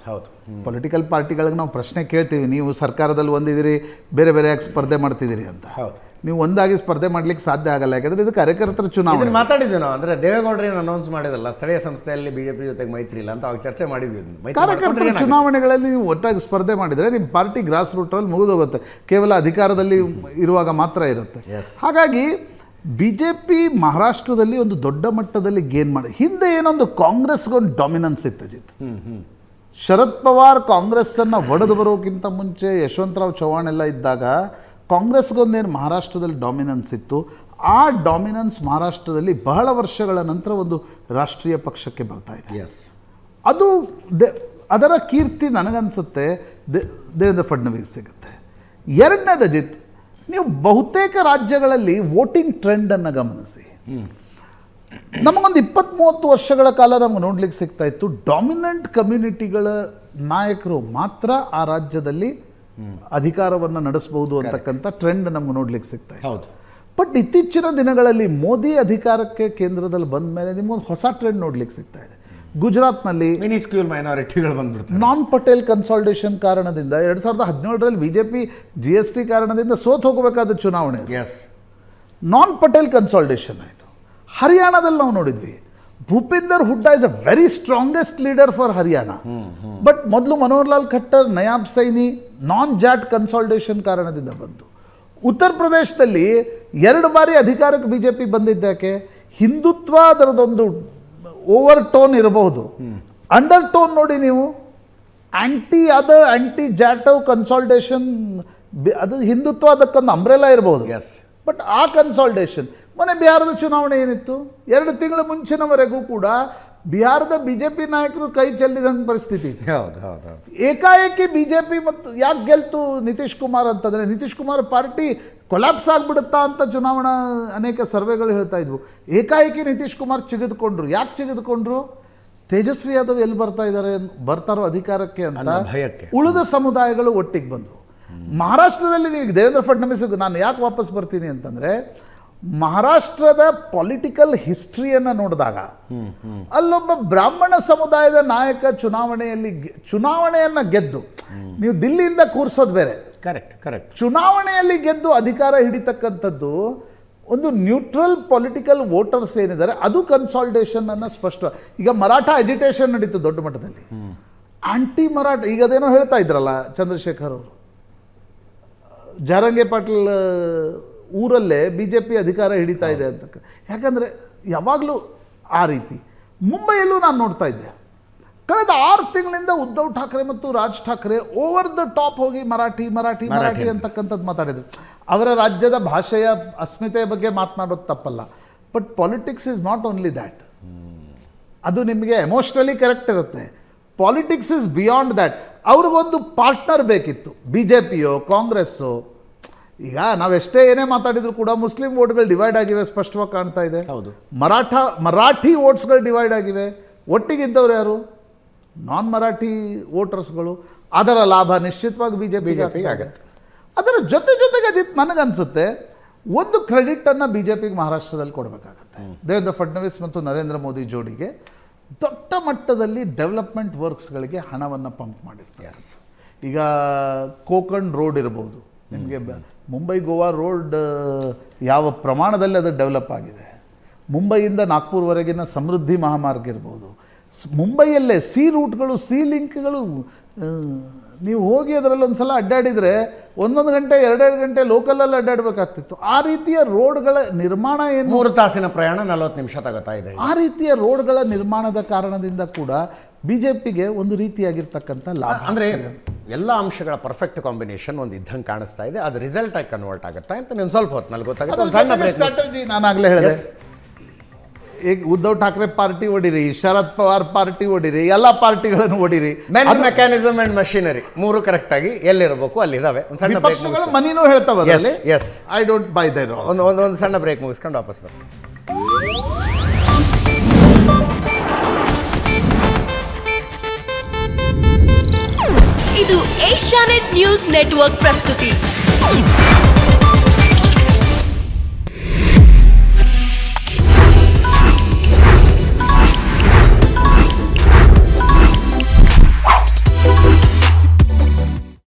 ಹೌದು. ಪೊಲಿಟಿಕಲ್ ಪಾರ್ಟಿಗಳಿಗೆ ನಾವು ಪ್ರಶ್ನೆ ಕೇಳ್ತೀವಿ, ನೀವು ಸರ್ಕಾರದಲ್ಲಿ ಒಂದಿದ್ದೀರಿ, ಬೇರೆ ಬೇರೆಯಾಗಿ ಸ್ಪರ್ಧೆ ಮಾಡ್ತಿದ್ದೀರಿ ಅಂತ. ನೀವು ಒಂದಾಗಿ ಸ್ಪರ್ಧೆ ಮಾಡ್ಲಿಕ್ಕೆ ಸಾಧ್ಯ ಆಗಲ್ಲ, ಯಾಕಂದ್ರೆ ಇದು ಕಾರ್ಯಕರ್ತರ ಚುನಾವಣೆ. ಮಾತಾಡಿದ್ವಿ ನಾವು, ಅಂದ್ರೆ ದೇವೇಗೌಡರೇನು ಅನೌನ್ಸ್ ಮಾಡಿದಲ್ಲ ಸ್ಥಳೀಯ ಸಂಸ್ಥೆಯಲ್ಲಿ ಬಿಜೆಪಿ ಜೊತೆಗೆ ಮೈತ್ರಿ ಇಲ್ಲ ಅಂತ ಅವಾಗ ಚರ್ಚೆ ಮಾಡಿದ್ವಿ. ಕಾರ್ಯಕರ್ತರ ಚುನಾವಣೆಗಳಲ್ಲಿ ನೀವು ಒಟ್ಟಾಗಿ ಸ್ಪರ್ಧೆ ಮಾಡಿದರೆ ನಿಮ್ಮ ಪಾರ್ಟಿ ಗ್ರಾಸ್ ರೂಟಲ್ಲಿ ಮುಗಿದೋಗುತ್ತೆ, ಕೇವಲ ಅಧಿಕಾರದಲ್ಲಿ ಇರುವಾಗ ಮಾತ್ರ ಇರುತ್ತೆ. ಹಾಗಾಗಿ ಬಿ ಜೆ ಪಿ ಮಹಾರಾಷ್ಟ್ರದಲ್ಲಿ ಒಂದು ದೊಡ್ಡ ಮಟ್ಟದಲ್ಲಿ ಗೇನ್ ಮಾಡಿ, ಹಿಂದೆ ಏನೊಂದು ಕಾಂಗ್ರೆಸ್ಗೊಂದು ಡಾಮಿನೆನ್ಸ್ ಇತ್ತು ಅಜಿತ್. ಶರದ್ ಪವಾರ್ ಕಾಂಗ್ರೆಸ್ಸನ್ನು ಒಡೆದು ಬರೋಕ್ಕಿಂತ ಮುಂಚೆ ಯಶವಂತರಾವ್ ಚೌಹಾಣ್ ಎಲ್ಲ ಇದ್ದಾಗ ಕಾಂಗ್ರೆಸ್ಗೊಂದೇನು ಮಹಾರಾಷ್ಟ್ರದಲ್ಲಿ ಡಾಮಿನೆನ್ಸ್ ಇತ್ತು. ಆ ಡಾಮಿನೆನ್ಸ್ ಮಹಾರಾಷ್ಟ್ರದಲ್ಲಿ ಬಹಳ ವರ್ಷಗಳ ನಂತರ ಒಂದು ರಾಷ್ಟ್ರೀಯ ಪಕ್ಷಕ್ಕೆ ಬರ್ತಾ ಇದೆ. ಅದು ಅದರ ಕೀರ್ತಿ ನನಗನ್ಸುತ್ತೆ ದೇವೇಂದ್ರ ಫಡ್ನವೀಸ್ ಸಿಗುತ್ತೆ. ಎರಡನೇದು ಅಜಿತ್, ನೀವು ಬಹುತೇಕ ರಾಜ್ಯಗಳಲ್ಲಿ ವೋಟಿಂಗ್ ಟ್ರೆಂಡನ್ನು ಗಮನಿಸಿ. ನಮಗೊಂದು 20-30 ವರ್ಷಗಳ ಕಾಲ ನಮ್ಗೆ ನೋಡ್ಲಿಕ್ಕೆ ಸಿಗ್ತಾ ಇತ್ತು, ಡಾಮಿನೆಂಟ್ ಕಮ್ಯುನಿಟಿಗಳ ನಾಯಕರು ಮಾತ್ರ ಆ ರಾಜ್ಯದಲ್ಲಿ ಅಧಿಕಾರವನ್ನು ನಡೆಸಬಹುದು ಅಂತಕ್ಕಂಥ ಟ್ರೆಂಡ್ ನಮ್ಗೆ ನೋಡ್ಲಿಕ್ಕೆ ಸಿಗ್ತಾ ಇದೆ. ಬಟ್ ಇತ್ತೀಚಿನ ದಿನಗಳಲ್ಲಿ ಮೋದಿ ಅಧಿಕಾರಕ್ಕೆ ಕೇಂದ್ರದಲ್ಲಿ ಬಂದ ಮೇಲೆ ನಿಮ್ಗೊಂದು ಹೊಸ ಟ್ರೆಂಡ್ ನೋಡ್ಲಿಕ್ಕೆ ಸಿಗ್ತಾ ಇದೆ. ಗುಜರಾತ್ನಲ್ಲಿ ಮಿನಿಸ್ಕ್ಯೂಲ್ ಮೈನಾರಿಟಿಗಳು ಬಂದ್ಬಿಡ್ತಾರೆ. ನಾನ್ ಪಟೇಲ್ ಕನ್ಸಾಲ್ಟೇಷನ್ ಕಾರಣದಿಂದ 2017ರಲ್ಲಿ ಬಿಜೆಪಿ GST ಕಾರಣದಿಂದ ಸೋತ್ ಹೋಗಬೇಕಾದ ಚುನಾವಣೆ, ನಾನ್ ಪಟೇಲ್ ಕನ್ಸಾಲ್ಟೇಷನ್ ಆಯಿತು. ಹರಿಯಾಣದಲ್ಲಿ ನಾವು ನೋಡಿದ್ವಿ, Bhupinder Hooda is a very strongest leader for Haryana. But ಮೊದಲು ಮನೋಹರ್ ಲಾಲ್ ಖಟ್ಟರ್, ನಯಾಬ್ ಸೈನಿ ನಾನ್ ಜಾಟ್ ಕನ್ಸಾಲ್ಟೇಷನ್ ಕಾರಣದಿಂದ ಬಂತು. ಉತ್ತರ ಪ್ರದೇಶದಲ್ಲಿ 2 ಬಾರಿ ಅಧಿಕಾರಕ್ಕೆ ಬಿಜೆಪಿ ಬಂದಿದ್ದಕ್ಕೆ ಹಿಂದುತ್ವ ಅದರದೊಂದು ಓವರ್ ಟೋನ್ ಇರಬಹುದು, ಅಂಡರ್ ಟೋನ್ ನೋಡಿ ನೀವು ಆಂಟಿ ಜಾಟವ್ ಕನ್ಸಾಲ್ಟೇಷನ್, ಅದು ಹಿಂದುತ್ವ ಅದಕ್ಕೊಂದು ಅಂಬ್ರೆಲಾ ಇರಬಹುದು. ಬಟ್ ಆ ಕನ್ಸಾಲ್ಟೇಷನ್ ಮೊನ್ನೆ ಬಿಹಾರದ ಚುನಾವಣೆ ಏನಿತ್ತು, 2 ತಿಂಗಳ ಮುಂಚಿನವರೆಗೂ ಕೂಡ ಬಿಹಾರದ ಬಿಜೆಪಿ ನಾಯಕರು ಕೈ ಚೆಲ್ಲಿದಂಥ ಪರಿಸ್ಥಿತಿ. ಏಕಾಏಕಿ ಬಿಜೆಪಿ ಮತ್ತು ಯಾಕೆ ಗೆಲ್ತು ನಿತೀಶ್ ಕುಮಾರ್ ಅಂತಂದರೆ, ನಿತೀಶ್ ಕುಮಾರ್ ಪಾರ್ಟಿ ಕೊಲಾಪ್ಸ್ ಆಗಿಬಿಡುತ್ತಾ ಅಂತ ಚುನಾವಣಾ ಅನೇಕ ಸರ್ವೆಗಳು ಹೇಳ್ತಾ ಇದ್ವು. ಏಕಾಏಕಿ ನಿತೀಶ್ ಕುಮಾರ್ ಚಿಗಿದುಕೊಂಡ್ರು. ಯಾಕೆ ಚಿಗಿದುಕೊಂಡ್ರು? ತೇಜಸ್ವಿ ಯಾದವ್ ಎಲ್ಲಿ ಬರ್ತಾರೋ ಅಧಿಕಾರಕ್ಕೆ ಅಂತ ಭಯಕ್ಕೆ ಉಳಿದ ಸಮುದಾಯಗಳು ಒಟ್ಟಿಗೆ ಬಂದರು. ಮಹಾರಾಷ್ಟ್ರದಲ್ಲಿ ನೀವು ದೇವೇಂದ್ರ ಫಡ್ನವೀಸ್, ನಾನು ಯಾಕೆ ವಾಪಸ್ ಬರ್ತೀನಿ ಅಂತಂದರೆ, ಮಹಾರಾಷ್ಟ್ರದ ಪೊಲಿಟಿಕಲ್ ಹಿಸ್ಟ್ರಿಯನ್ನು ನೋಡಿದಾಗ ಅಲ್ಲೊಬ್ಬ ಬ್ರಾಹ್ಮಣ ಸಮುದಾಯದ ನಾಯಕ ಚುನಾವಣೆಯನ್ನು ಗೆದ್ದು, ನೀವು ದಿಲ್ಲಿಯಿಂದ ಕೂರಿಸೋದು ಬೇರೆ, ಕರೆಕ್ಟ್ ಚುನಾವಣೆಯಲ್ಲಿ ಗೆದ್ದು ಅಧಿಕಾರ ಹಿಡಿತಕ್ಕಂಥದ್ದು ಒಂದು ನ್ಯೂಟ್ರಲ್ ಪೊಲಿಟಿಕಲ್ ವೋಟರ್ಸ್ ಏನಿದ್ದಾರೆ ಅದು ಕನ್ಸಾಲ್ಟೇಷನ್ ಅನ್ನು ಸ್ಪಷ್ಟ. ಈಗ ಮರಾಠ ಎಜಿಟೇಷನ್ ನಡೀತು ದೊಡ್ಡ ಮಟ್ಟದಲ್ಲಿ, ಆಂಟಿ ಮರಾಠ. ಈಗ ಅದೇನೋ ಹೇಳ್ತಾ ಇದ್ರಲ್ಲ ಚಂದ್ರಶೇಖರ್ ಅವರು, ಜಾರಂಗೆ ಪಾಟೀಲ್ ಊರಲ್ಲೇ ಬಿಜೆಪಿ ಅಧಿಕಾರ ಹಿಡಿತಾ ಇದೆ ಅಂತ. ಯಾಕಂದರೆ ಯಾವಾಗಲೂ ಆ ರೀತಿ. ಮುಂಬೈಯಲ್ಲೂ ನಾನು ನೋಡ್ತಾ ಇದ್ದೆ, ಕಳೆದ 6 ತಿಂಗಳಿಂದ ಉದ್ಧವ್ ಠಾಕ್ರೆ ಮತ್ತು Raj Thackeray over the top ಹೋಗಿ ಮರಾಠಿ ಅಂತಕ್ಕಂಥದ್ದು ಮಾತಾಡಿದ್ರು. ಅವರ ರಾಜ್ಯದ ಭಾಷೆಯ ಅಸ್ಮಿತೆಯ ಬಗ್ಗೆ ಮಾತನಾಡೋದು ತಪ್ಪಲ್ಲ, but politics is not only that. ಅದು ನಿಮಗೆ ಎಮೋಷ್ನಲಿ ಕರೆಕ್ಟ್ ಇರುತ್ತೆ, ಪಾಲಿಟಿಕ್ಸ್ ಇಸ್ ಬಿಯಾಂಡ್ ದ್ಯಾಟ್. ಅವ್ರಿಗೊಂದು ಪಾರ್ಟ್ನರ್ ಬೇಕಿತ್ತು, BJPಯೋ ಕಾಂಗ್ರೆಸ್ಸೋ. ಈಗ ನಾವೆಷ್ಟೇ ಏನೇ ಮಾತಾಡಿದ್ರು ಕೂಡ ಮುಸ್ಲಿಂ ವೋಟ್ಗಳು ಡಿವೈಡ್ ಆಗಿವೆ, ಸ್ಪಷ್ಟವಾಗಿ ಕಾಣ್ತಾ ಇದೆ. ಮರಾಠಿ ವೋಟ್ಸ್ಗಳು ಡಿವೈಡ್ ಆಗಿವೆ. ಒಟ್ಟಿಗಿದ್ದವ್ರು ಯಾರು? ನಾನ್ ಮರಾಠಿ ವೋಟರ್ಸ್ಗಳು. ಅದರ ಲಾಭ ನಿಶ್ಚಿತವಾಗಿ ಬಿಜೆಪಿಗೆ ಆಗುತ್ತೆ. ಅದರ ಜೊತೆಗೆ ಅಜಿತ್ ನನಗನ್ಸುತ್ತೆ ಒಂದು ಕ್ರೆಡಿಟನ್ನು ಬಿಜೆಪಿಗೆ ಮಹಾರಾಷ್ಟ್ರದಲ್ಲಿ ಕೊಡಬೇಕಾಗತ್ತೆ. ದೇವೇಂದ್ರ ಫಡ್ನವೀಸ್ ಮತ್ತು ನರೇಂದ್ರ ಮೋದಿ ಜೋಡಿಗೆ ದೊಡ್ಡ ಮಟ್ಟದಲ್ಲಿ ಡೆವಲಪ್ಮೆಂಟ್ ವರ್ಕ್ಸ್ಗಳಿಗೆ ಹಣವನ್ನು ಪಂಪ್ ಮಾಡಿರ್ತಾರೆ. ಈಗ ಕೋಕಣ್ ರೋಡ್ ಇರ್ಬೋದು, ನಿಮಗೆ ಮುಂಬೈ ಗೋವಾ ರೋಡ್ ಯಾವ ಪ್ರಮಾಣದಲ್ಲಿ ಅದು ಡೆವಲಪ್ ಆಗಿದೆ. ಮುಂಬೈಯಿಂದ ನಾಗ್ಪುರ್ವರೆಗಿನ ಸಮೃದ್ಧಿ ಮಹಾಮಾರ್ಗ ಇರ್ಬೋದು, ಮುಂಬೈಯಲ್ಲೇ ಸಿ ರೂಟ್ಗಳು, ಸಿ ಲಿಂಕ್ಗಳು, ನೀವು ಹೋಗಿ ಅದರಲ್ಲಿ ಒಂದು ಸಲ ಅಡ್ಡಾಡಿದರೆ 1 ಗಂಟೆ 2 ಗಂಟೆ ಲೋಕಲಲ್ಲಿ ಅಡ್ಡಾಡಬೇಕಾಗ್ತಿತ್ತು. ಆ ರೀತಿಯ ರೋಡ್ಗಳ ನಿರ್ಮಾಣ ಏನು, 3 ತಾಸಿನ ಪ್ರಯಾಣ 40 ನಿಮಿಷ ತಗೋತಾ ಇದೆ. ಆ ರೀತಿಯ ರೋಡ್ಗಳ ನಿರ್ಮಾಣದ ಕಾರಣದಿಂದ ಕೂಡ BJPಗೆ ಒಂದು ರೀತಿಯಾಗಿರ್ತಕ್ಕಂಥ ಲಾಭ. ಅಂದರೆ ಎಲ್ಲ ಅಂಶಗಳ ಪರ್ಫೆಕ್ಟ್ ಕಾಂಬಿನೇಷನ್ ಒಂದು ಇದ್ದಂಗೆ ಕಾಣಿಸ್ತಾ ಇದೆ. ಅದು ರಿಸಲ್ಟ್ ಆಗಿ ಕನ್ವರ್ಟ್ ಆಗುತ್ತೆ ಅಂತ ನೀವು ಸ್ವಲ್ಪ ಹೊತ್ತಿನಲ್ಲಿ ಗೊತ್ತಾಗುತ್ತೆ. ಒಂದು ಸಣ್ಣ ಬ್ರೇಕ್. ಸ್ಟ್ರಾಟಜಿ ನಾನು ಆಗಲೇ ಹೇಳಿದೆ. ಈಗ ಉದ್ಧವ್ ಠಾಕ್ರೆ ಪಾರ್ಟಿ ಹೊಡಿರಿ, ಶರದ್ ಪವಾರ್ ಪಾರ್ಟಿ ಹೊಡಿರಿ, ಎಲ್ಲ ಪಾರ್ಟಿಗಳನ್ನು ಹೊಡಿರಿ. ಮೆಕ್ಯಾನಿಸಮ್ ಅಂಡ್ ಮಷಿನರಿ 3 ಕರೆಕ್ಟ್ ಆಗಿ ಎಲ್ಲಿರಬೇಕು ಅಲ್ಲಿದ್ದಾವೆ. ಒಂದು ಸಣ್ಣ ಬ್ರೇಕ್. ಪಕ್ಷಗಳು ಮನಿನೂ ಹೇಳ್ತಾವೆ. Yes, I don't buy that. ಒಂದು ಸಣ್ಣ ಬ್ರೇಕ್ ಮುಗಿಸ್ಕೊಂಡು ವಾಪಸ್ ಬರ್ತೀವಿ. ಇದು ಏಷ್ಯಾನೆಟ್ ನ್ಯೂಸ್ ನೆಟ್ವರ್ಕ್ ಪ್ರಸ್ತುತಿ.